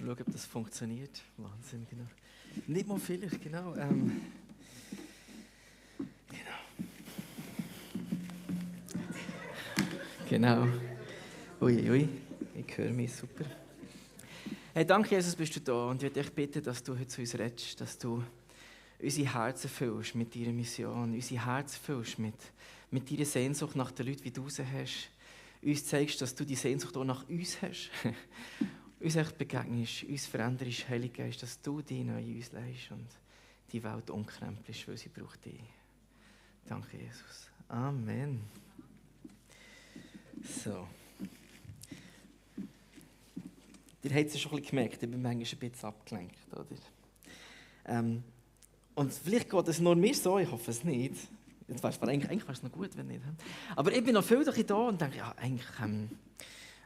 schauen, ob das funktioniert. Wahnsinn, genau. Nicht mal vielleicht, genau. Genau. Ui, ich höre mich, super. Hey, danke Jesus, bist du da und ich würde dich bitten, dass du heute zu uns redest, dass du unsere Herzen füllst mit deiner Mission, unsere Herzen füllst mit deiner Sehnsucht nach den Leuten, wie du sie hast. Uns zeigst, dass du die Sehnsucht auch nach uns hast. Uns echt begegnest, uns veränderst, Heiliger Geist, dass du dich neu in uns leist und die Welt umkrempelst, weil sie braucht dich. Danke, Jesus. Amen. So. Ihr habt es schon ein bisschen gemerkt, ich bin manchmal ein bisschen abgelenkt. Oder? Und vielleicht geht es nur mir so, ich hoffe es nicht. Eigentlich wäre es noch gut, wenn nicht. Aber ich bin noch viel da und denke, ja, eigentlich,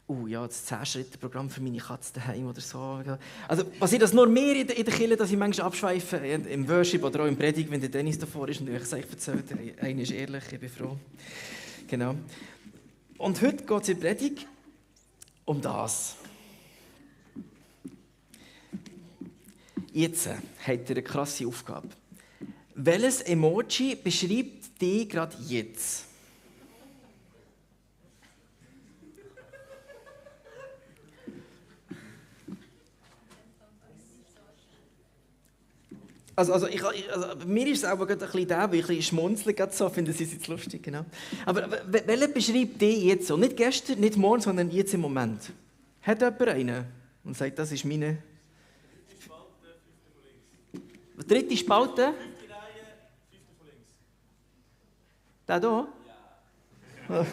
das 10-Schritte-Programm für meine Katze daheim oder so. Also passiert das nur mir in der Kirche, dass ich manchmal abschweife, im Worship oder auch im Predigt, wenn der Dennis davor ist und ich es euch erzählt, einer ist ehrlich, ich bin froh. Genau. Und heute geht es in der Predigt um das. Jetzt habt ihr eine krasse Aufgabe. Welches Emoji beschreibt dich gerade jetzt? Also bei mir ist es auch gerade ein bisschen der, weil ich ein bisschen schmunzeln gerade so, finde es jetzt lustig, genau. Aber welcher beschreibt dich jetzt so? Nicht gestern, nicht morgen, sondern jetzt im Moment. Hat jemand einen und sagt, das ist meine... Dritte Spalte? 5. Reihe, 5. von links. Der hier? Ja.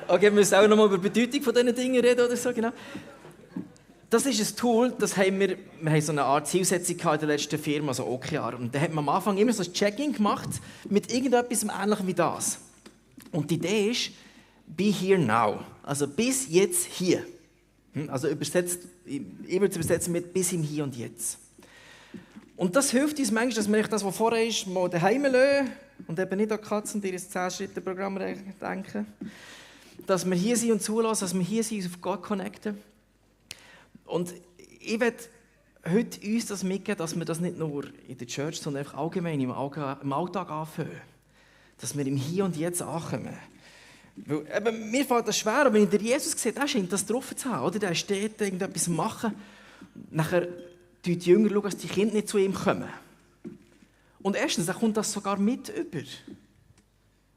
Okay, wir müssen auch noch mal über die Bedeutung von diesen Dingen reden oder so, genau. Das ist ein Tool, das haben wir haben so eine Art Zielsetzung in der letzten Firma, also OKR. Und da hat man am Anfang immer so ein Check-in gemacht mit irgendetwas Ähnlichem wie das. Und die Idee ist, be here now. Also bis jetzt hier. Also ich würde es übersetzen mit bis im Hier und Jetzt. Und das hilft uns manchmal, dass wir das, was vorher ist, mal daheim lassen und eben nicht an die Katzen und ihr 10-Schritte-Programm denken. Dass wir hier sind und zulassen, dass wir hier sind und auf Gott connecten. Und ich werde heute uns das mitgeben, dass wir das nicht nur in der Church, sondern einfach allgemein im Alltag anfangen. Dass wir im Hier und Jetzt ankommen. Weil, eben, mir fällt das schwer, aber wenn ich den Jesus sehe, der scheint das drauf zu haben. Oder? Der steht irgendetwas machen. Nachher die Jünger schauen, dass die Kinder nicht zu ihm kommen. Und erstens, dann kommt das sogar mit über.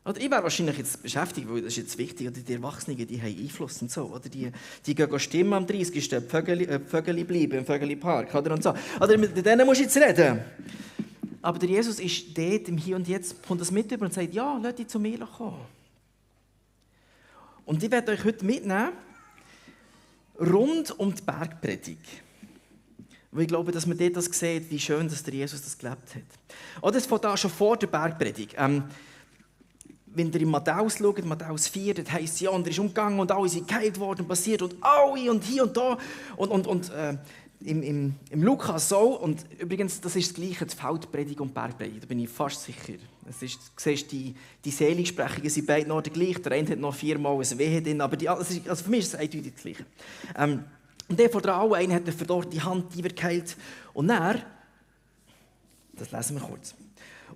Oder ich wäre wahrscheinlich jetzt beschäftigt, weil das ist jetzt wichtig, oder die Erwachsenen, die haben Einfluss und so. Oder die gehen stimmen am 30. Die Vögel bleiben im Vögelpark. Oder und so. Oder mit denen musst du jetzt reden. Aber der Jesus ist dort im Hier und Jetzt, kommt das mit über und sagt, ja, lasst die zu mir kommen. Und ich werde euch heute mitnehmen, rund um die Bergpredigt. Weil ich glaube, dass man dort das sieht, wie schön dass der Jesus das gelebt hat. Oder es fängt da schon vor der Bergpredigt. Wenn ihr in Matthäus schaut, Matthäus 4, dort heisst es, ja, und er ist umgegangen und alle sind geheilt worden, passiert und alle und hier und da. Und im Lukas so. Und übrigens, das ist das Gleiche, die Feldpredigt und die Bergpredigt, da bin ich fast sicher. Du siehst, die Seligsprechungen sind beide noch gleich. Der eine hat noch 4-mal ein Wehe drin, aber also für mich ist es eindeutig das Gleiche. Und der von allen, einer hat eine verdorrte Hand, die wird geheilt. Und dann, das lesen wir kurz.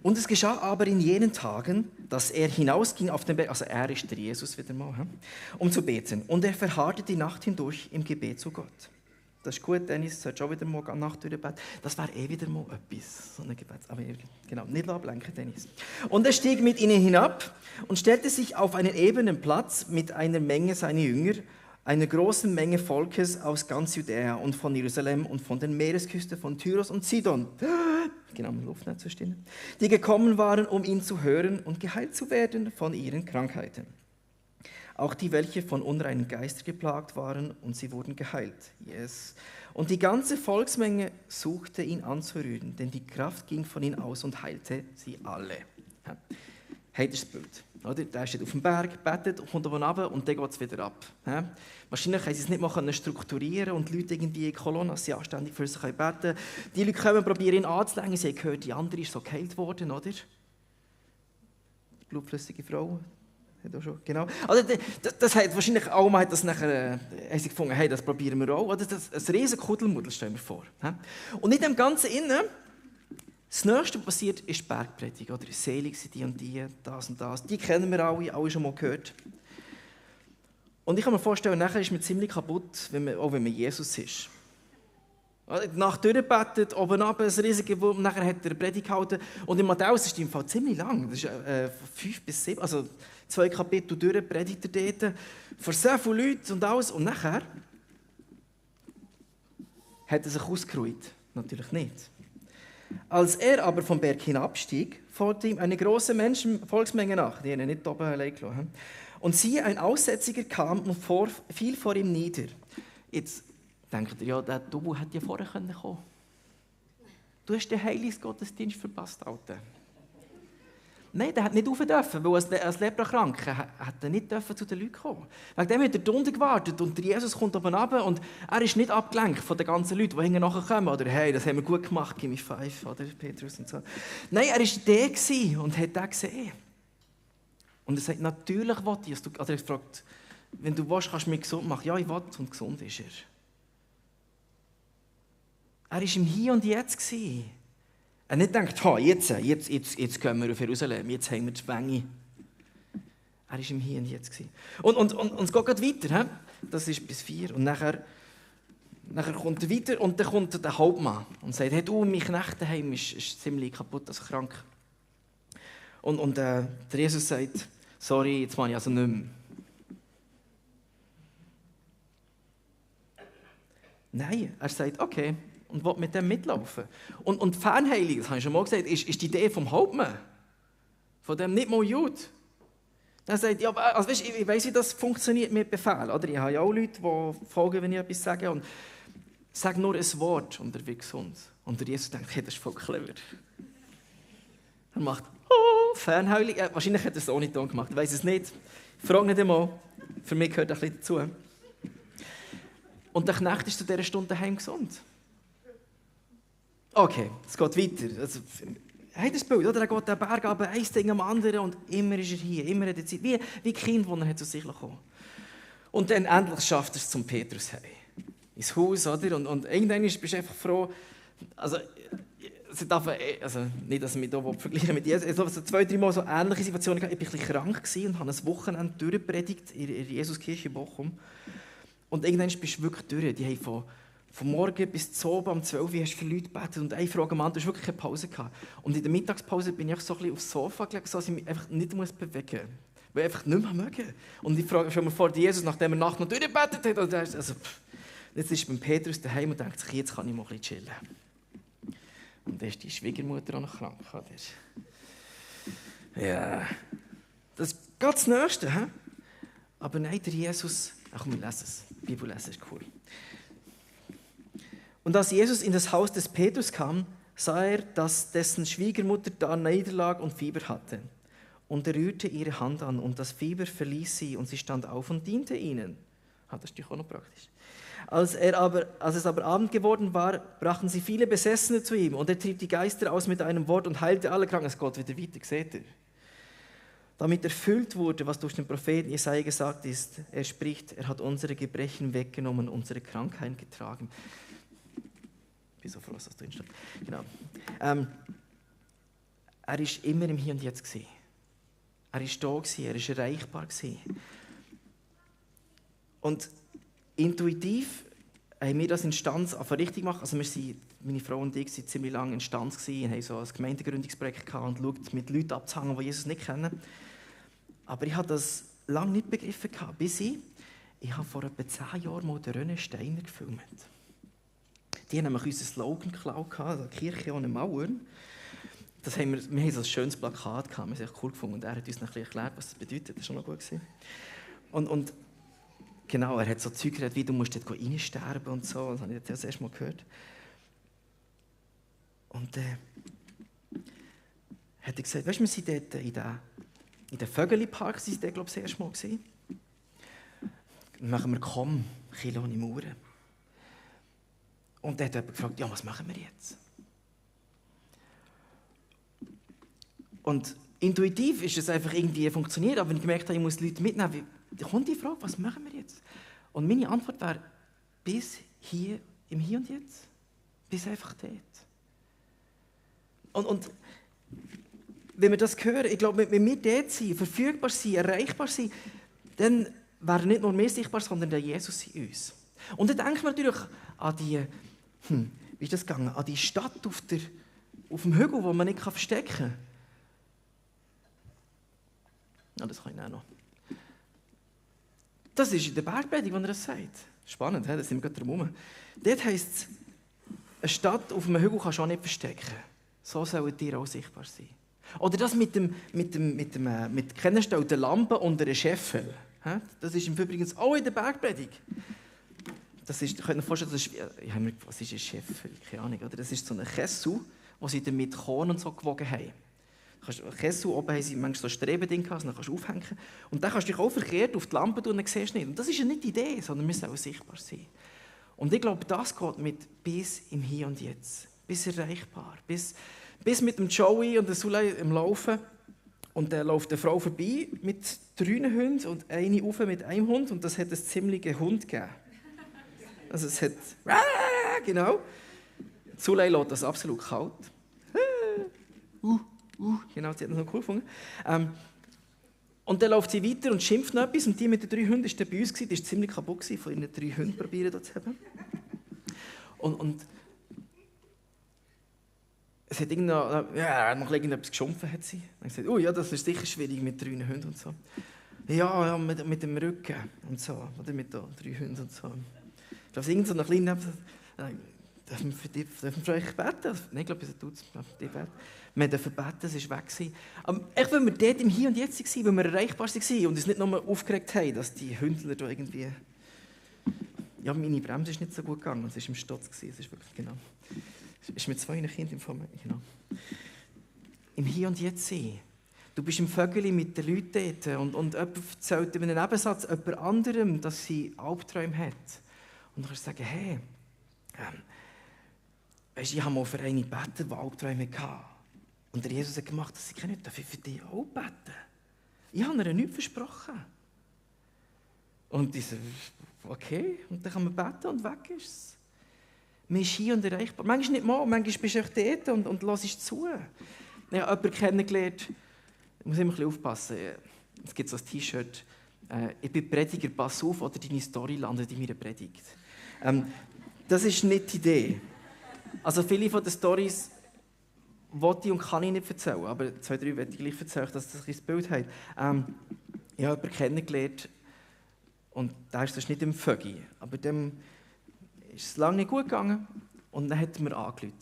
Und es geschah aber in jenen Tagen, dass er hinausging auf den Berg, also er ist der Jesus wieder mal, um zu beten. Und er verharrte die Nacht hindurch im Gebet zu Gott. Das ist gut, Dennis, du solltest auch wieder mal Nacht durchbeten. Das wäre wieder mal etwas, so ein Gebet. Aber genau, nicht ablenken, Dennis. Und er stieg mit ihnen hinab und stellte sich auf einen ebenen Platz mit einer Menge seiner Jünger, einer großen Menge Volkes aus ganz Judäa und von Jerusalem und von den Meeresküsten von Tyros und Sidon, genau, um Luft nicht zu stehen, die gekommen waren, um ihn zu hören und geheilt zu werden von ihren Krankheiten. Auch die, welche von unreinen Geistern geplagt waren, und sie wurden geheilt. Yes. Und die ganze Volksmenge suchte ihn anzurühren, denn die Kraft ging von ihm aus und heilte sie alle. Habt ihr das Bild? Oder? Der steht auf dem Berg, betet und kommt runter und dann geht es wieder ab. Wahrscheinlich können sie es nicht mal strukturieren und die Leute irgendwie in Kolonnen, sie anständig für sich beten können. Die Leute kommen, probieren ihn anzulängen, sie haben gehört, die andere ist so geheilt worden, oder? Die blutflüssige Frau. Hat auch schon, genau. Also, das hat wahrscheinlich auch mal das nachher, haben sie gefunden, hey, das probieren wir auch. Oder das, ein riesen Kuddelmuddel, stellen wir vor. Und in dem Ganzen innen, das Nächste, was passiert, ist die Bergpredigt. Oder selig sind die und die, das und das. Die kennen wir alle schon mal gehört. Und ich kann mir vorstellen, nachher ist man ziemlich kaputt, auch wenn man Jesus ist. Die Nacht durchgebetet, oben runter, ein riesiges Wurm, nachher hat er eine Predigt gehalten. Und in Matthäus ist die im Fall ziemlich lang. Das ist 5 bis 7, also 2 Kapitel durch, predigt er dort, vor so vielen Leuten und alles. Und nachher hat er sich ausgeruht. Natürlich nicht. Als er aber vom Berg hinabstieg, folgte ihm eine große Volksmenge nach, die ihn nicht oben allein gelassen haben. Und siehe, ein Aussätziger kam und fiel vor ihm nieder. Jetzt denkt ihr, ja, der Double hätte ja vorher kommen können. Du hast den Heilungsgottesdienst verpasst, Alter. Nein, der hat nicht rauf dürfen, weil als Leprakranker hat er nicht zu den Leuten kommen. Wegen dem hat er drunten gewartet und der Jesus kommt oben runter und er ist nicht abgelenkt von den ganzen Leuten, die nachher kommen. Oder hey, das haben wir gut gemacht, gib mir 5, oder Petrus und so. Nein, er war der und hat den gesehen. Und er sagt, natürlich will ich. Also er fragt, wenn du willst, kannst du mich gesund machen. Ja, ich will, und gesund ist er. Er war im Hier und Jetzt. Er nicht denkt, jetzt gehen wir auf Jerusalem, jetzt haben wir die Menge. Er war im Hier und Jetzt. Und es geht weiter. Das ist bis 4. Und nachher kommt er weiter und dann kommt der Hauptmann und sagt, hey, du, mein Knecht daheim ist ziemlich kaputt, also krank. Und der Jesus sagt, sorry, jetzt mache ich also nicht mehr. Nein, er sagt, okay, und will mit dem mitlaufen. Und Fernheilung, das habe ich schon mal gesagt, ist die Idee vom Hauptmann. Von dem nicht mal Jude. Er sagt, ja, also weißt, ich weiss, wie das funktioniert mit Befehl. Oder? Ich habe ja auch Leute, die folgen, wenn ich etwas sage. Und sag nur ein Wort und er wird gesund. Und der Jesus denkt, hey, das ist voll clever. Er macht Fernheilung. Wahrscheinlich hat er es auch nicht gemacht. Ich weiss es nicht. Frag nicht einmal. Für mich gehört das ein bisschen dazu. Und der Knecht ist zu dieser Stunde daheim gesund. Okay, es geht weiter. Also, hey, das Bild, oder? Er geht den Berg runter, ein Ding am anderen und immer ist er hier, immer hat er Zeit. Wie Kind, das er zu sich kommen. Und dann endlich schafft er es zum Petrus heim. Ins Haus, oder? Und irgendwann bist du einfach froh, also nicht, dass ich mich hier vergleichen mit Jesus, also 2-3 Mal so ähnliche Situationen. Ich war ein bisschen krank und habe ein Wochenende durchgepredigt in der Jesuskirche in Bochum. Und irgendwann bist du wirklich durch. Die haben von morgen bis zu oben, um 12 Uhr hast du für Leute gebetet und eine Frage am anderen, du hast wirklich keine Pause gehabt. Und in der Mittagspause bin ich so ein bisschen aufs Sofa gelegt, so dass ich mich einfach nicht bewegen muss. Weil ich einfach nicht mehr mögen. Und ich frage schon mal vor, Jesus, nachdem er Nacht noch durchgebetet hat, also, jetzt ist beim Petrus daheim und denkt sich, jetzt kann ich mal ein bisschen chillen. Und dann ist die Schwiegermutter auch noch krank. Oder? Ja, das ist ganz das Nächste. He? Aber nein, der Jesus, ach komm, wir lesen es. Die Bibel lesen ist cool. Und als Jesus in das Haus des Petrus kam, sah er, dass dessen Schwiegermutter da niederlag und Fieber hatte. Und er rührte ihre Hand an und das Fieber verließ sie und sie stand auf und diente ihnen. Das ist auch noch praktisch. Als es aber Abend geworden war, brachten sie viele Besessene zu ihm und er trieb die Geister aus mit einem Wort und heilte alle Kranken. Es geht wieder weiter, seht ihr? Damit erfüllt wurde, was durch den Propheten Jesaja gesagt ist. Er spricht, er hat unsere Gebrechen weggenommen, unsere Krankheiten getragen. Ich bin so froh, dass du hinstellst. Genau. Er war immer im Hier und Jetzt. Er war da, er war erreichbar. Und intuitiv haben wir das in Stanz richtig gemacht. Also meine Frau und ich waren ziemlich lange in Stanz und haben so ein Gemeindegründungsprojekt gehabt und schaut, mit Leuten abzuhängen, die Jesus nicht kennen. Aber ich habe das lange nicht begriffen, bis ich habe vor etwa 10 Jahren mal den René Steiner gefilmt. Die haben nämlich unseren Slogan geklaut, also Kirche ohne Mauern. Wir haben so ein schönes Plakat gehabt, wir haben es echt cool gefunden. Und er hat uns noch ein bisschen erklärt, was das bedeutet. Das war schon noch gut. Und genau, er hat so Zeug geredet, wie du musst dort reinsterben und so. Das habe ich das erste Mal gehört. Und hat er gesagt, weißt du, wir sind dort in den Vögeli-Park, glaube ich, das erste Mal gesehen. Dann machen wir komm, Kilo ohne Mauern. Und dann hat jemand gefragt, ja, was machen wir jetzt? Und Intuitiv ist es einfach irgendwie funktioniert, aber wenn ich gemerkt habe, ich muss die Leute mitnehmen, da kommt die Frage, was machen wir jetzt? Und meine Antwort wäre, bis hier, im Hier und Jetzt. Bis einfach dort. Und wenn wir das hören, ich glaube, wenn wir dort sind, verfügbar sind, erreichbar sind, dann wäre nicht nur wir sichtbar, sondern der Jesus in uns. Und dann denken wir natürlich an die, wie ist das gegangen? An die Stadt auf dem Hügel, die man nicht verstecken kann. Ja, das kann ich auch noch. Das ist in der Bergpredigt, wo er das sagt. Spannend, da sind wir gerade drum herum. Dort heisst es, eine Stadt auf einem Hügel kannst du auch nicht verstecken. So sollen die auch sichtbar sein. Oder das mit kennenstellten Lampen unter einem Scheffel. Das ist übrigens auch in der Bergpredigt. Das ist, ihr könnt euch vorstellen, das ist, was ist ein Scheffel? Keine Ahnung. Oder? Das ist so ein Kessel, den sie dann mit Korn und so gewogen haben. Kessel, oben haben sie manchmal so Strebeding gehabt, dann kannst du aufhängen. Und dann kannst du dich auch verkehrt auf die Lampe tun und dann siehst du nicht. Und das ist ja nicht die Idee, sondern wir sollen sichtbar sein. Und ich glaube, das geht mit bis im Hier und Jetzt. Bis erreichbar. Bis mit dem Joey und der Suley im Laufen. Und dann läuft eine Frau vorbei mit 3 Hunden und eine rauf mit einem Hund. Und das hat einen ziemlichen Hund gegeben. Also es hat... Genau. Suley lässt das absolut kalt. Genau, sie hat das noch cool gefunden. Und dann läuft sie weiter und schimpft noch etwas. Und die mit den 3 Hunden war bei uns. Die war ziemlich kaputt, von ihren 3 Hunden probieren zu haben. Und es hat irgendetwas geschumpfen, hat sie. Dann hat sie gesagt, ja, das ist sicher schwierig mit 3 Hunden und so. Ja, mit dem Rücken und so. Oder mit 3 Hunden und so. Ich glaube, irgend so eine kleine... Dürfen wir für euch beten? Nein, ich glaube, wir dürfen beten, es war weg. Aber echt, wenn wir dort im Hier und Jetzt waren, wenn wir erreichbar waren und uns nicht nur aufgeregt haben, dass die Hündler da irgendwie... Ja, meine Bremse ist nicht so gut gegangen, es war im Stotz. Es ist wirklich, genau... Ist mit 2 Kindern im Fall, genau. Im Hier und Jetzt sein. Du bist im Vögeli mit den Leuten dort und jemand erzählt in einem Nebensatz jemand anderem, dass sie Albträume hat. Und du kannst sagen, hey, weisst, ich habe mal für eine gebeten, die Albträume hatte. Und der Jesus hat gemacht, dass sie keine, darf ich für dich auch beten? Ich habe ihr nichts versprochen. Und ich so, okay, und dann kann man beten und weg ist es. Man ist hier und erreichbar. Manchmal nicht mal, manchmal bist du auch dort und hörst zu. Ich habe jemanden kennengelernt, ich muss immer ein bisschen aufpassen. Es gibt so ein T-Shirt, ich bin Prediger, pass auf, oder deine Story landet in meiner Predigt. Das ist nicht die Idee. Also viele von den Storys wollte ich und kann ich nicht erzählen, aber 2, 3 werde ich gleich erzählen, dass das ein Bild hat. Ich habe jemanden kennengelernt und der ist nicht im Vögi, aber dem ist es lange nicht gut gegangen und dann hat er mir angerufen.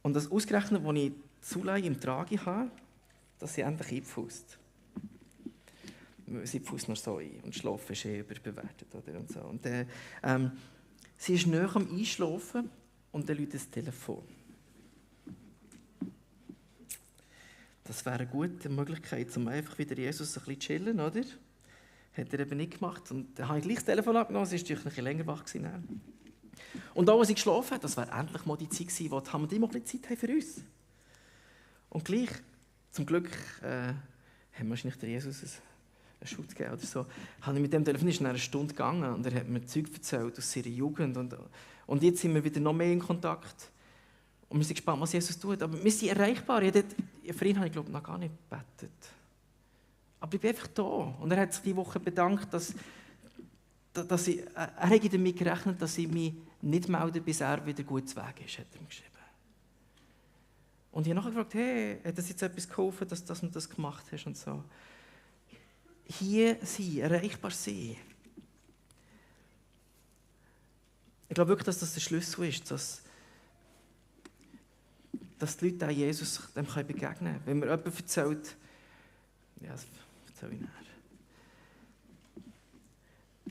Und das ausgerechnet, als ich Suley im Trage habe, dass sie endlich einpfusst. Sie pfusst noch so ein und Schlafen ist überbewertet. Oder? Und so. Und, sie ist nahe am Einschlafen und dann läutet das Telefon. Das wäre eine gute Möglichkeit, um einfach wieder Jesus ein bisschen zu chillen, oder? Hat er eben nicht gemacht. Und dann habe ich gleich das Telefon abgenommen, sie war natürlich ein bisschen länger wach gewesen. Und auch als ich geschlafen habe, das wäre endlich mal die Zeit gewesen, wo wir immer ein bisschen Zeit haben für uns. Und gleich, zum Glück, haben wir wahrscheinlich der Jesus einen Schutz gegeben oder so. Habe ich mit dem Telefon ist eine Stunde gegangen und er hat mir Zeug erzählt aus seiner Jugend. Und jetzt sind wir wieder noch mehr in Kontakt. Und wir sind gespannt, was Jesus tut. Aber wir sind erreichbar. Für ihn habe ich, glaube ich, noch gar nicht gebetet. Aber ich bin einfach da. Und er hat sich diese Woche bedankt, er hat damit gerechnet, dass ich mich nicht melde, bis er wieder gut zu Weg ist, hat er mir geschrieben. Und ich habe nachher gefragt, hey, hat das jetzt etwas geholfen, dass du das gemacht hast und so. Hier sein, erreichbar sein. Ich glaube wirklich, dass das der Schlüssel ist, dass die Leute Jesus dem begegnen können. Wenn mir jemand erzählt, ja, das erzähle ich nachher.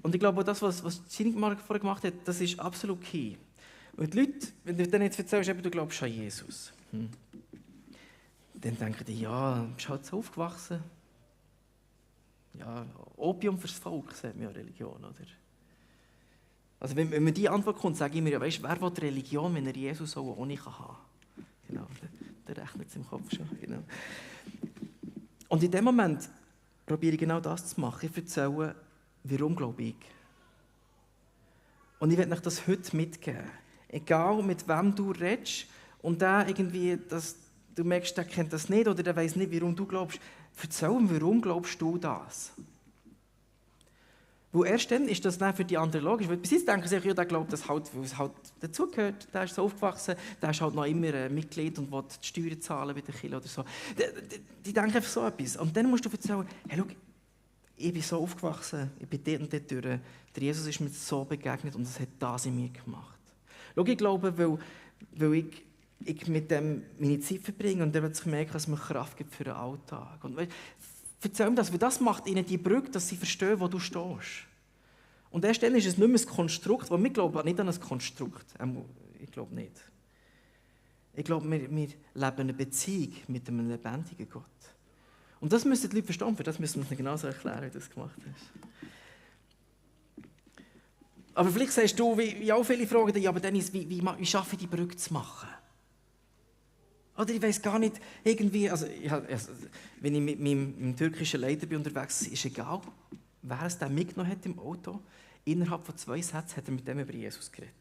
Und ich glaube, das, was Sinig vorher gemacht hat, das ist absolut key. Und die Leute, wenn du dann jetzt erzählst, du glaubst an Jesus, dann denken die, ja, du bist halt so aufgewachsen. Ja, Opium fürs Volk, sagt mir ja Religion, oder? Also wenn mir diese Antwort kommt, sage ich mir, ja, weißt, wer will Religion, wenn er Jesus auch ohne haben kann? Genau, der rechnet es im Kopf schon. Genau. Und in dem Moment probiere ich genau das zu machen. Ich erzähle, warum glaube ich. Und ich werde euch das heute mitgeben. Egal, mit wem du redest und der irgendwie, du merkst, der kennt das nicht oder der weiss nicht, warum du glaubst. Erzähl ihm, warum glaubst du das? Weil erst dann ist das dann für die anderen logisch. Weil bis jetzt denken sie, ja, der glaubt das halt, weil es halt dazugehört. Der ist so aufgewachsen, der ist halt noch immer ein Mitglied und will die Steuern zahlen bei der Kirche oder so. Die denken einfach so etwas. Und dann musst du erzählen, hey, schau, ich bin so aufgewachsen, ich bin dort und dort durch. Der Jesus ist mir so begegnet und es hat das in mir gemacht. Schau, ich glaube, weil ich mit dem meine Zeit verbringe und dann wird sich merken, dass es mir Kraft gibt für den Alltag. Und erzähl mir das, weil das macht ihnen die Brücke, dass sie verstehen, wo du stehst. Und erst dann ist es nicht mehr ein Konstrukt, weil wir glauben nicht an ein Konstrukt. Ich glaube nicht. Ich glaube, wir leben eine Beziehung mit einem lebendigen Gott. Und das müssen die Leute verstehen, für das müssen wir uns genauso erklären, wie du das gemacht hast. Aber vielleicht sagst du, wie auch viele fragen dich, ja, aber Dennis, wie schaffe ich die Brücke zu machen? Oder ich weiss gar nicht, irgendwie, wenn ich mit meinem türkischen Leiter bin unterwegs bin, ist egal, wer es da mitgenommen hat im Auto, innerhalb von 2 Sätzen hat er mit dem über Jesus geredet.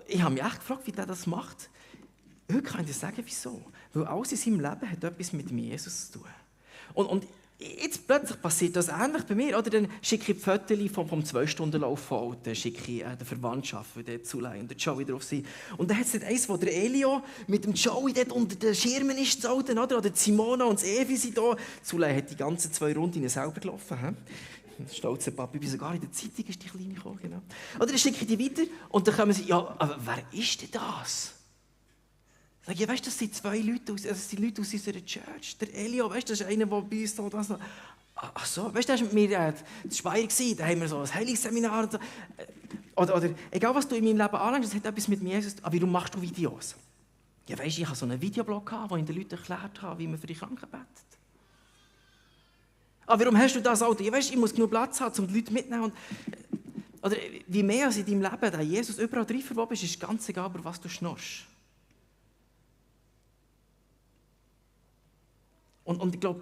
Ich habe mich echt gefragt, wie der das macht. Heute kann ich dir sagen, wieso. Weil alles in seinem Leben hat etwas mit Jesus zu tun. Und jetzt plötzlich passiert das ähnlich bei mir. Oder dann schicke ich die Fotos vom 2-Stunden-Lauf von dann schicke ich der Verwandtschaft, die dort Zulei und der Joey drauf sind. Und dann hat es eins, wo der Elio mit dem Joey dort unter den Schirmen ist zu halten, oder die Simona und das Evi sind da. Zulei hat die ganzen 2 Runden selber gelaufen. Stolzer Papi, wie sogar in der Zeitung ist die Kleine gekommen. Genau. Oder dann schicke ich die weiter und dann kommen sie, ja, aber wer ist denn das? Sag ich, weißt du, das sind 2 Leute das sind Leute aus unserer Church. Der Elio, weißt du, das ist einer, der bei uns da so. Ach so, weißt du, der war mit mir der Speyer, da haben wir so ein Heilungsseminar. Und so. Oder egal, was du in meinem Leben anlangst, das hat etwas mit mir Jesus. Aber warum machst du Videos? Ja, weißt du, ich hatte so einen Videoblog, wo ich den Leuten erklärt habe, wie man für die Kranken betet. Aber warum hast du das Auto? Ja, weißt du, ich muss genug Platz haben, um die Leute mitzunehmen. Oder wie mehr als in deinem Leben der Jesus überall drin verwoben ist, ist ganz egal, über was du schnorrst. Und ich glaube,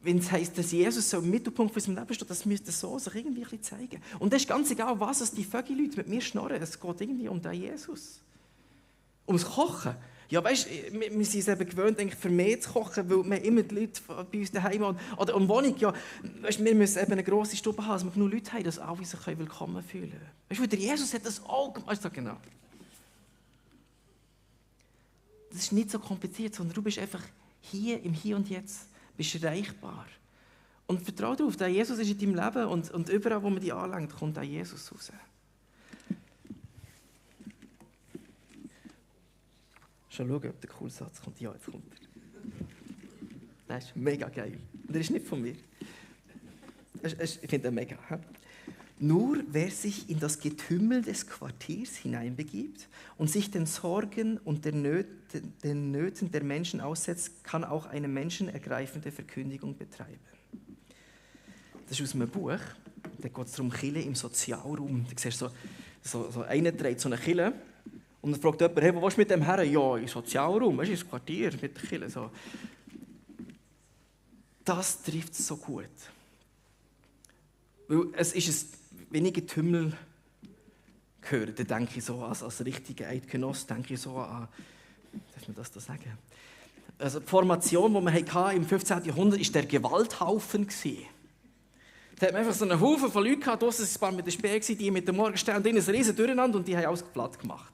wenn es heisst, dass Jesus so im Mittelpunkt von unserem Leben steht, das müsste so sich irgendwie ein bisschen zeigen. Und das ist ganz egal, was die Vögel-Leute mit mir schnorren. Es geht irgendwie um den Jesus. Ums Kochen. Ja, weißt du, wir sind es eben gewöhnt, für mehr zu kochen, weil wir immer die Leute bei uns daheim haben. Oder um Wohnung, ja, weißt du, wir müssen eben eine grosse Stube haben, dass wir genug Leute haben, dass alle sich willkommen fühlen können. Weißt du, der Jesus hat das auch gemacht. Also, genau. Das ist nicht so kompliziert, sondern du bist einfach hier, im Hier und Jetzt, bist erreichbar. Und vertraue darauf, der Jesus ist in deinem Leben und überall, wo man dich anlenkt, kommt auch Jesus raus. Schon schauen, ob der coole Satz kommt. Ja, jetzt kommt er. Der ist mega geil. Und der ist nicht von mir. Ich finde den mega. He? Nur wer sich in das Getümmel des Quartiers hineinbegibt und sich den Sorgen und den Nöten der Menschen aussetzt, kann auch eine menschenergreifende Verkündigung betreiben. Das ist aus einem Buch. Da geht es darum, Kirche im Sozialraum. Da siehst du so einer trägt so eine Kirche und dann fragt jemand, hey, wo willst du mit dem her? Ja, im Sozialraum, weißt du, ins Quartier mit der Kirche. So. Das trifft es so gut. Weil es ist wenn ich Getümmel höre, dann denke ich so, als richtiger Eidgenoss, denke ich so an, darf man das da sagen? Also die Formation, die wir im 15. Jahrhundert hatten, war der Gewalthaufen. Da hat man einfach so einen Haufen von Leuten gehabt, draussen waren mit den Speeren, die mit dem Morgenstern ein riesen Durcheinander und die haben alles platt gemacht.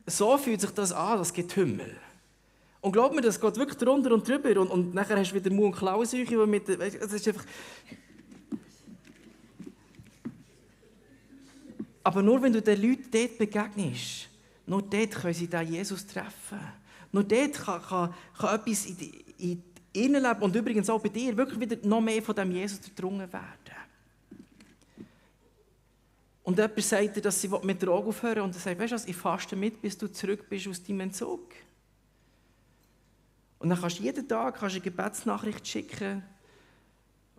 So fühlt sich das an, das Getümmel. Und glaub mir, das geht wirklich drunter und drüber und nachher hast du wieder Mund- und Klauenseuche, das ist einfach... Aber nur wenn du den Leuten dort begegnest, nur dort können sie den Jesus treffen. Nur dort kann etwas in ihrem Leben und übrigens auch bei dir wirklich wieder noch mehr von diesem Jesus durchdrungen werden. Und jemand sagt dir, dass sie mit der Augen aufhören und er sagt, weißt du was, ich faste mit, bis du zurück bist aus deinem Entzug. Und dann kannst du jeden Tag eine Gebetsnachricht schicken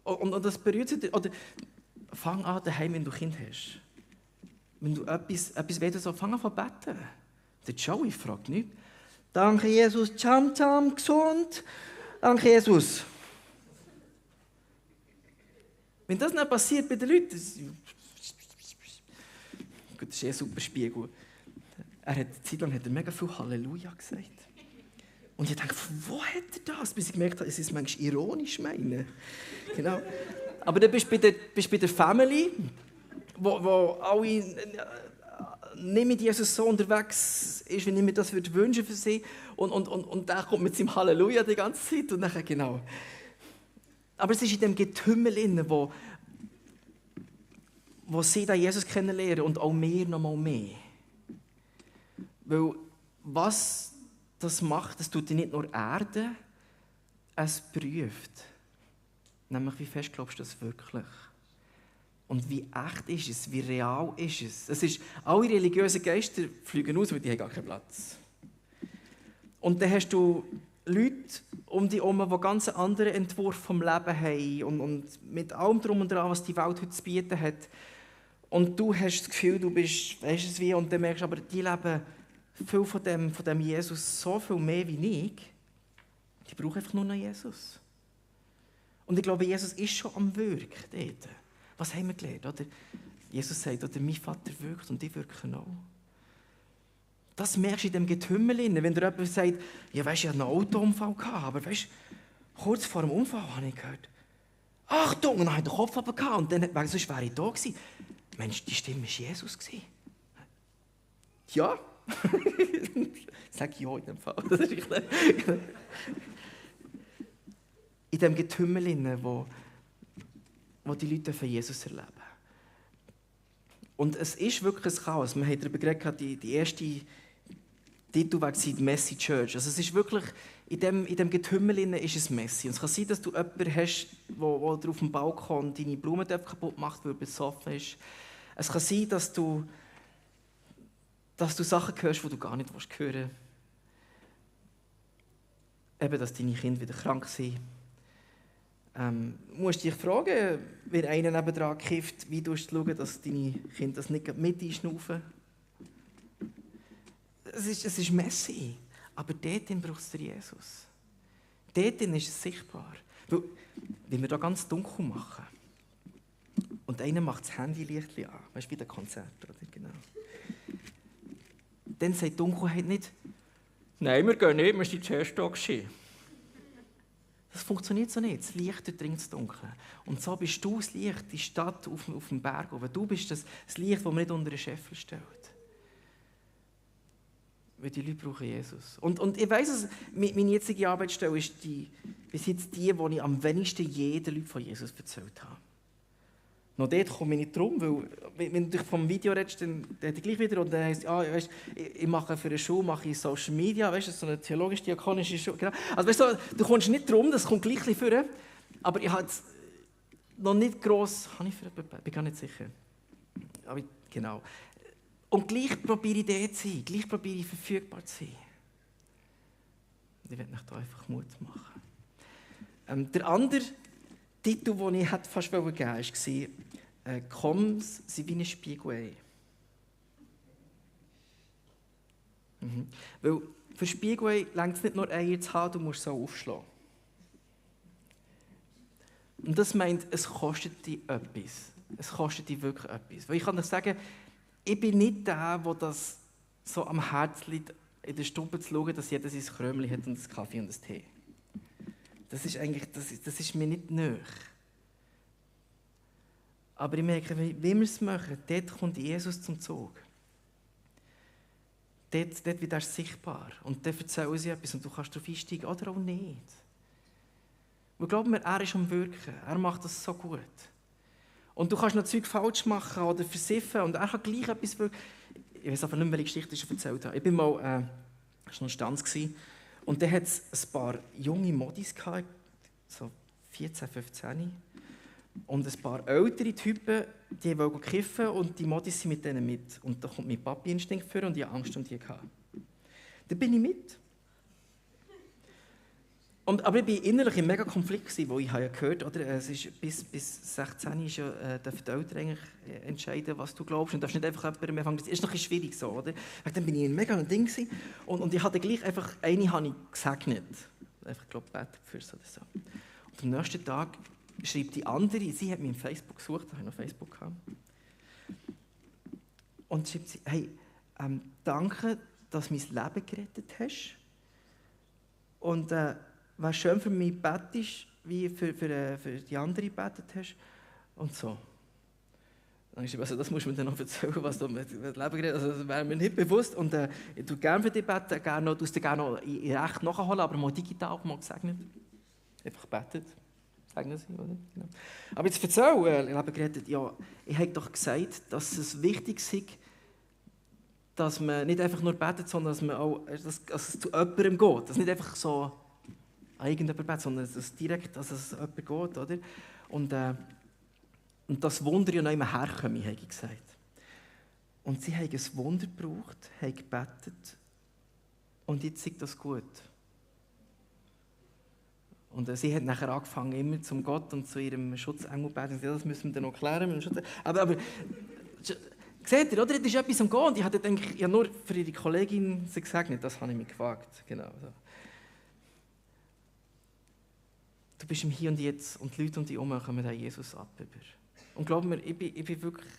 und das berührt sich. Oder fang an daheim, wenn du Kind hast. Wenn du etwas willst, so fang an zu beten. Der Joey fragt nicht. Danke, Jesus, Cham-Cham, gesund. Danke, Jesus. Wenn das nicht passiert bei den Leuten, das ist ein super Spiegel. Eine Zeit lang hat er mega viel Halleluja gesagt. Und ich dachte, wo hat er das? Bis ich gemerkt habe, es ist manchmal ironisch meine. Genau. Aber dann bist du bei der Family, wo alle nicht mit Jesus so unterwegs ist, wie ich mir das wünschen für sie. Und der kommt mit seinem Halleluja die ganze Zeit. Und dann, genau. Aber es ist in dem Getümmel, wo sie den Jesus kennenlernen und auch mehr noch mal mehr. Weil was das macht, das tut dich nicht nur erden, es prüft. Nämlich, wie fest glaubst du das wirklich? Und wie echt ist es? Wie real ist es? Alle religiösen Geister fliegen aus, weil die haben gar keinen Platz. Und dann hast du Leute um dich herum, die ganz einen anderen Entwurf vom Leben haben und mit allem Drum und Dran, was die Welt heute zu bieten hat. Und du hast das Gefühl, du bist, weißt es wie, und dann merkst du, aber die leben viel von dem Jesus so viel mehr wie ich. Die brauchen einfach nur noch Jesus. Und ich glaube, Jesus ist schon am Wirken dort. Was haben wir gelernt? Oder? Jesus sagt, oder mein Vater wirkt und ich wirke auch. Das merkst du in dem Getümmel. Wenn dir jemand sagt, ja weisst, ich hatte einen Autounfall gehabt, aber weißt, kurz vor dem Unfall habe ich gehört, Achtung, und dann habe ich den Kopf runtergehauen und dann, sonst wäre ich da gewesen. Mensch, die Stimme war Jesus. Ja. Sag ja in dem Fall. Das ist in dem Getümmel, wo die Leute von Jesus erleben. Und es ist wirklich ein Chaos. Wir haben darüber geredet, die erste Titel war die Messy Church. Also es ist wirklich, in dem Getümmel ist es messy. Und es kann sein, dass du jemanden hast, der auf dem Balkon deine Blumentöpfe kaputt macht, weil er besoffen ist. Es kann sein, dass du Sachen hörst, die du gar nicht hören willst. Eben, dass deine Kinder wieder krank sind. Du musst dich fragen, wenn einer nebendran kifft, wie du schauen, dass deine Kinder das nicht mit einschnaufen. Es ist messy, aber dort braucht es Jesus. Dort ist es sichtbar. Weil, wenn wir da ganz dunkel machen und einer macht das Handylicht an, weißt du, wie der Konzert, oder? Genau. Dann sagt die Dunkelheit nicht, nein, wir gehen nicht, wir sind zuerst da gewesen. Das funktioniert so nicht. Das Licht durchdringt das Dunkel. Und so bist du das Licht, die Stadt auf dem Berg oben. Du bist das Licht, das man nicht unter den Scheffel stellt. Weil die Leute brauchen Jesus. Und ich weiss, meine jetzige Arbeitsstelle ist bis jetzt die, wo ich am wenigsten jeden Leuten von Jesus erzählt habe. Noch dort komme ich nicht drum, weil wenn du vom Video redest, dann hat er gleich wieder und dann heisst, weißt, ich mache für eine Schule Social Media, weißt, so eine theologisch-diakonische Schule. Genau. Also weißt du kommst nicht drum, das kommt gleich vor. Aber ich habe jetzt noch nicht gross, habe ich bin gar nicht sicher. Aber genau. Und gleich probiere ich dort zu sein, gleich probiere ich verfügbar zu sein. Und ich werde euch da einfach Mut machen. Der andere Titel, den ich fast geben wollte, war «Komm, sie wie ein Spiegel». Weil für Spiegel reicht es nicht nur Eier zu haben, du musst es auch aufschlagen. Und das meint, es kostet dich etwas. Es kostet dich wirklich etwas. Weil ich kann euch sagen, ich bin nicht der das so am Herzen liegt, in der Stube zu schauen, dass jeder sein Krömchen hat und einen Kaffee und einen Tee. Das ist mir nicht nahe. Aber ich merke, wie wir es machen, dort kommt Jesus zum Zug. Dort wird er sichtbar. Und dann erzählen sie etwas und du kannst darauf einsteigen oder auch nicht. Wir glauben, er ist am Wirken. Er macht das so gut. Und du kannst noch Zeug falsch machen oder versiffen und er kann gleich etwas wirken. Ich weiß aber nicht, welche Geschichte ich schon erzählt habe. Ich war mal, das war noch Stanz, und dann hat es ein paar junge Modis gehabt, so 14, 15. Und ein paar ältere Typen, die wollten kiffen und die Modis sind mit denen mit. Und da kommt mein Papi-Instinkt vor und ich hatte Angst um die. Da bin ich mit. Aber ich war innerlich im mega Konflikt, weil ich ja gehört habe, es ist bis 16 ist ja, dürfen die Eltern eigentlich entscheiden, was du glaubst. Und du darfst nicht einfach jemandem empfangen. Das ist noch ein bisschen schwierig so, oder? Dann bin ich in mega Ding und ich hatte gleich einfach eine habe ich gesegnet. einfach, glaube ich, betet für es oder so. Und am nächsten Tag schreibt die andere, sie hat mich auf Facebook gesucht, da habe ich noch Facebook gehabt. Und schreibt sie, hey, danke, dass du mein Leben gerettet hast. Und was schön für mich bettest, wie für die andere betet hast. Und so. Dann habe ich gesagt, also das musst du mir dann noch erzählen, was du mit dem Leben geredet hast. Also, das wäre mir nicht bewusst. Und ich tue gerne für dich beten, gerne noch in echt nachholen, aber mal digital mal gesegnet. Einfach betet. Segnen sie, oder? Genau. Aber jetzt erzähl, Leben gerettet. Ja, ich habe doch gesagt, dass es wichtig ist, dass man nicht einfach nur betet, sondern dass man auch dass es zu jemandem geht. Dass nicht einfach so an irgendjemand betet, sondern dass es direkt dass es jemand geht, oder? Und das Wunder ja noch immer herkommen, habe ich gesagt. Und sie haben ein Wunder gebraucht, haben gebetet und jetzt sieht das gut. Und sie hat nachher angefangen, immer zum Gott und zu ihrem Schutzengel zu beten. Ja, das müssen wir dann noch klären. Aber seht ihr, oder? Das ist etwas am Gehen. Und ich hatte gedacht, ja, nur für ihre Kollegin sie gesegnet, das habe ich mich gefragt. Genau so. Du bist im Hier und Jetzt und die Leute um dich herum kommen an Jesus ab. Und glaub mir, ich bin wirklich,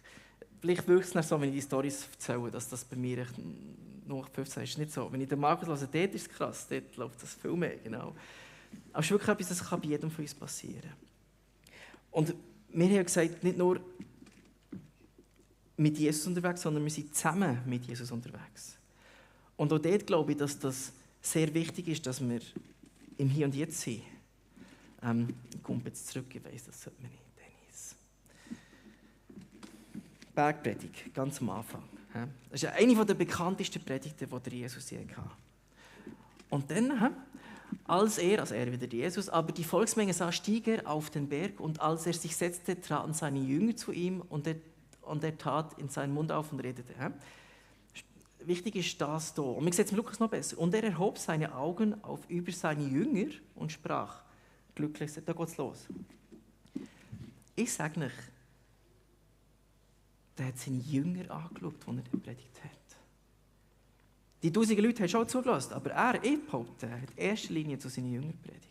vielleicht wirkt es nicht so, wenn ich die Storys erzähle, dass das bei mir noch 15 ist. Nicht so. Wenn ich den Markus höre, dort ist es krass, dort läuft das viel mehr. Genau. Aber es ist wirklich etwas, das kann bei jedem von uns passieren. Und wir haben gesagt, nicht nur mit Jesus unterwegs, sondern wir sind zusammen mit Jesus unterwegs. Und auch dort glaube ich, dass das sehr wichtig ist, dass wir im Hier und Jetzt sind. Ich komme jetzt zurück, ich weiss, das sollte man nicht, Dennis. Bergpredigt, ganz am Anfang. Das ist eine der bekanntesten Predigten, die Jesus je hatte. Und dann, als er wieder Jesus, aber die Volksmenge sah, stieg er auf den Berg und als er sich setzte, traten seine Jünger zu ihm und er tat in seinen Mund auf und redete. Wichtig ist das hier. Und wir sehen es im Lukas noch besser. Und er erhob seine Augen über seine Jünger und sprach, glücklich, da geht's los. Ich sage euch, der hat seine Jünger angeschaut, als er die predigt hat. Die 1000 Leute haben schon zugelassen, aber er, behaupte, hat in erster Linie zu seinen Jüngern predigt.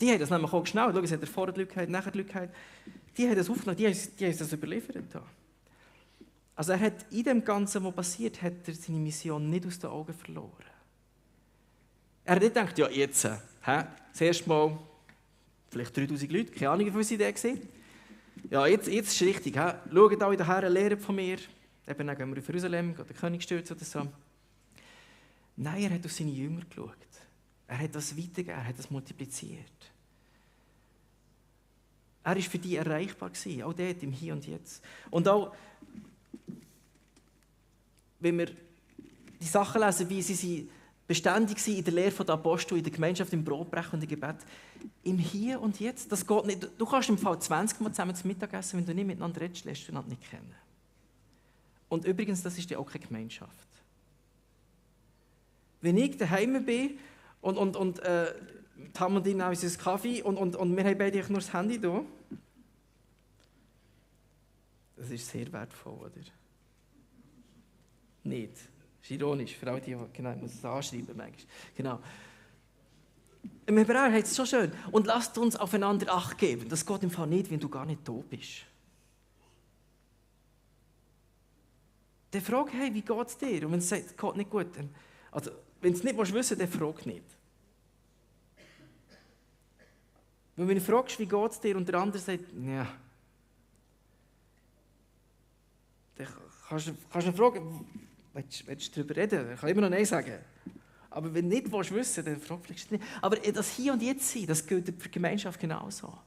Die haben das nämlich auch geschnallt. Schau, es hat er vorher die Leute gehabt, nachher die Leute gehabt. Die haben das aufgenommen, die haben das überliefert. Also er hat in dem Ganzen, was passiert, hat er seine Mission nicht aus den Augen verloren. Er hat nicht gedacht, ja jetzt, das erste Mal vielleicht 3000 Leute, keine Ahnung, wie viele sie da waren. Ja, jetzt ist es richtig, schaut alle daher, lernt von mir. Eben dann gehen wir auf Jerusalem, gehen den König stürzen oder so. Nein, er hat auf seine Jünger geschaut. Er hat das weitergegeben, er hat das multipliziert. Er war für die erreichbar, auch dort im Hier und Jetzt. Und auch, wenn wir die Sachen lesen, wie sie beständig waren in der Lehre der Apostel, in der Gemeinschaft, im Brotbrechen und im Gebet, im Hier und Jetzt, das geht nicht. Du kannst im Fall 20 Mal zusammen zum Mittagessen, wenn du nicht miteinander redest, lässt du einander nicht kennen. Und übrigens, das ist ja auch keine Gemeinschaft. Wenn ich daheim bin und Tam und ich nehmen uns einen Kaffee und wir haben beide nur das Handy da, das ist sehr wertvoll, oder? Nicht. Das ist ironisch, für alle, die genau, ich muss es anschreiben manchmal. Genau. Im Hebräer heißt es so schön. Und lasst uns aufeinander Acht geben. Das geht im Fall nicht, wenn du gar nicht da bist. Dann frag, hey, wie geht es dir? Und wenn es sagt, es geht nicht gut, dann, also, wenn du es nicht wissen willst, dann frag nicht. Weil wenn du fragst, wie geht es dir, und der andere sagt, ja, dann kannst du fragen, willst du darüber reden? Ich kann immer noch Nein sagen. Aber wenn du nicht wissen willst, dann frag vielleicht nicht. Aber das Hier und Jetzt sein, das gilt für die Gemeinschaft genauso.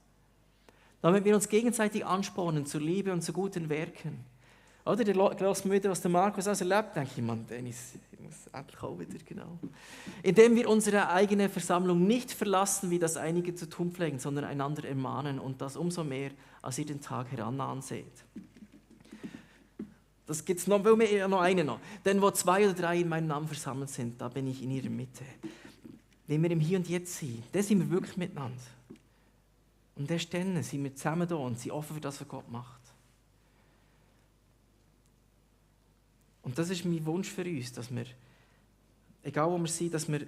Damit wir uns gegenseitig anspornen zur Liebe und zu guten Werken. Oder der Klaus Müder, was der Markus also erlebt, denke ich, Mann, Dennis, ich muss endlich auch wieder, genau. Indem wir unsere eigene Versammlung nicht verlassen, wie das einige zu tun pflegen, sondern einander ermahnen und das umso mehr, als ihr den Tag herannahen seht. Das gibt es noch, noch eine noch. Denn wo 2 oder 3 in meinem Namen versammelt sind, da bin ich in ihrer Mitte. Wenn wir im Hier und Jetzt sind, dann sind wir wirklich miteinander. Und dann sind wir zusammen da und sind offen für das, was Gott macht. Und das ist mein Wunsch für uns, dass wir, egal wo wir sind, dass wir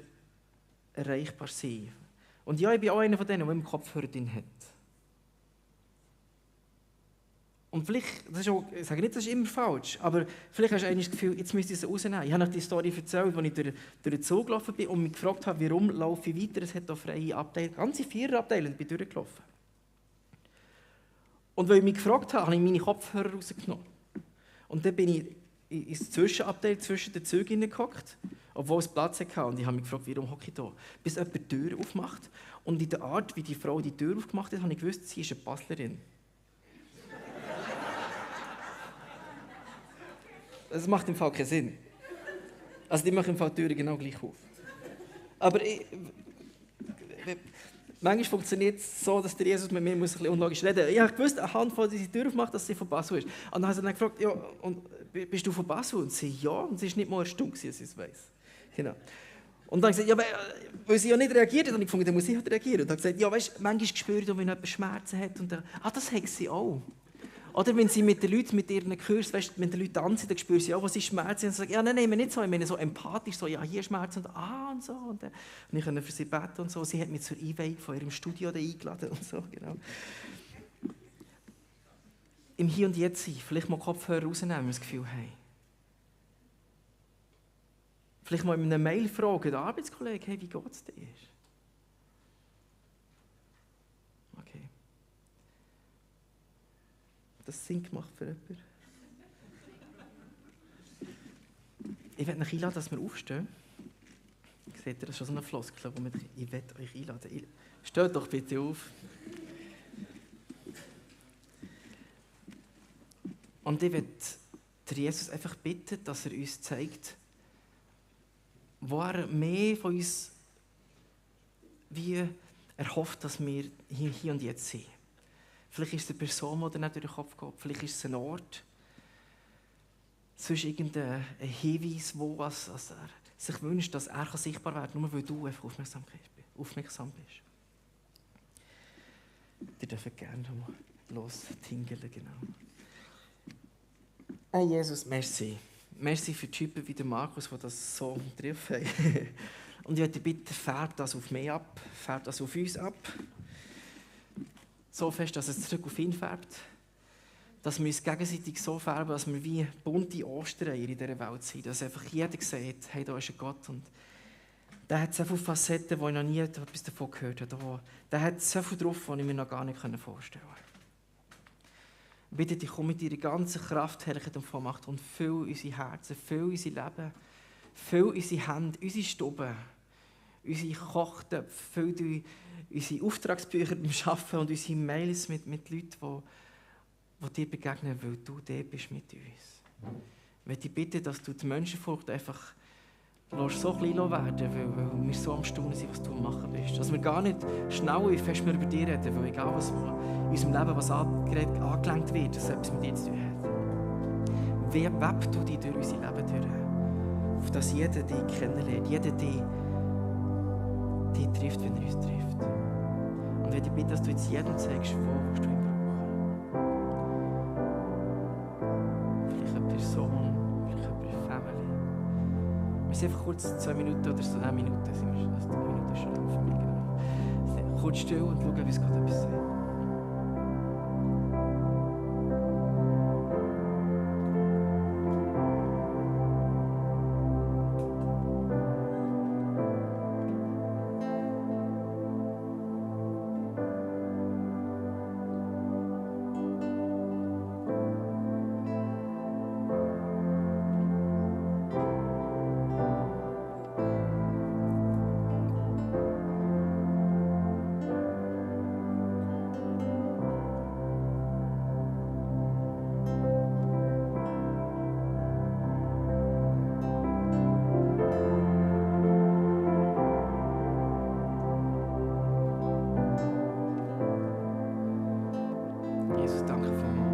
erreichbar sein. Und ja, ich bin auch einer von denen, der immer Kopfhörer drin hat. Und vielleicht, das ist auch, ich sage nicht, das ist immer falsch, aber vielleicht hast du das Gefühl, jetzt müsste ich es rausnehmen. Ich habe euch die Story erzählt, als ich durch den Zug gelaufen bin und mich gefragt habe, warum laufe ich weiter. Es hat hier freie Abteile, ganze 4 Abteile, und bin durchgelaufen. Und weil ich mich gefragt habe, habe ich meine Kopfhörer rausgenommen. Und dann bin ich ins Zwischenabteil zwischen den Zügen hineingehockt, obwohl es Platz hatte. Und ich habe mich gefragt, warum hocke ich hier? Bis jemand die Tür aufmacht. Und in der Art, wie die Frau die Tür aufgemacht hat, habe ich gewusst, sie ist eine Baslerin. Das macht im Fall keinen Sinn. Also die machen im Fall die Türen genau gleich auf. Aber manchmal funktioniert es so, dass der Jesus mit mir ein bisschen unlogisch reden muss. Ich habe gewusst, anhand von dieser Tür aufmacht, dass sie von Basel ist. Und dann habe ich dann gefragt, ja, und bist du von Basel? Und sie, ja. Und sie war nicht mal eine Stunde, dass sie es weiss. Genau. Und dann habe ich gesagt, ja, weil sie ja nicht reagiert hat, und ich gefunden, dann muss ich halt reagieren. Und dann habe ich gesagt, ja, weißt du, manchmal spüre ich, wenn jemand Schmerzen hat. Und dann, das hat sie auch. Oder wenn sie mit den Leuten, mit ihren Kurs, weißt, wenn die Leute tanzen, dann spüren sie auch, was ist Schmerz. Und sie sagen, ja, nein, nicht so. Ich meine so empathisch, so, ja, hier Schmerz und und so. Und ich konnte für sie beten und so. Sie hat mich zur Einweihung von ihrem Studio eingeladen und so, genau. Im Hier und Jetzt sein, vielleicht mal Kopfhörer rausnehmen, wenn wir das Gefühl haben. Vielleicht mal in einer Mail fragen, den Arbeitskollegen, hey, wie geht es dir? Okay. Das Sinn gemacht für jemanden. Ich werde euch einladen, dass wir aufstehen. Seht ihr, das ist schon so eine Floskel, wo ich werde euch einladen. Steht doch bitte auf. Und ich werde Jesus einfach bitten, dass er uns zeigt, wo er mehr von uns wie erhofft, dass wir hier und jetzt sind. Vielleicht ist es eine Person, die dir nicht durch den Kopf geht. Vielleicht ist es ein Ort. Sonst irgendein Hinweis, wo er sich wünscht, dass er sichtbar wird, nur weil du einfach aufmerksam bist. Die dürfen gerne mal lostingeln, genau. Hey Jesus, merci. Merci für die Typen wie der Markus, die das so drauf haben. Und ich möchte bitten, färbt das auf mich ab, färbt das auf uns ab. So fest, dass es zurück auf ihn färbt. Dass wir uns gegenseitig so färben, dass wir wie bunte Ostereier in dieser Welt sind. Dass einfach jeder sieht, hey, da ist ein Gott. Und der hat so viele Facetten, wo ich noch nie etwas davon gehört habe. Der hat so viel drauf, was ich mir noch gar nicht vorstellen konnte. Bitte dich, komm mit deiner ganzen Kraft, Herrlichkeit und Vollmacht und füll unsere Herzen, füll unser Leben, füll unsere Hände, unsere Stuben, unsere Kochtöpfe, füll unsere Auftragsbücher beim Arbeiten und unsere Mails mit Leuten, die dir begegnen, weil du der bist mit uns. Ich möchte dich bitten, dass du die Menschenfurcht einfach so klein werden, weil wir so am Staunen sind, was du am Machen bist. Dass wir gar nicht schnell wie fest wir über dich reden, weil egal was in unserem Leben was angelenkt wird, dass es etwas mit dir zu tun hat. Wie webst du dich durch unser Leben durch? Auf dass jeder dich kennenlernt, jeder dich trifft, wenn er uns trifft. Und ich möchte bitten, dass du jetzt jedem zeigst, wo du ihn brauchst. Vielleicht eine Person, vielleicht eine Family. Wir sind einfach kurz 2 Minuten oder so, 1 Minute sind wir schon. Also 3 Minuten ist schon lang für mich. Genau. Kurz still und schauen, wie es gerade etwas sagt. Jesus, danke vielmals.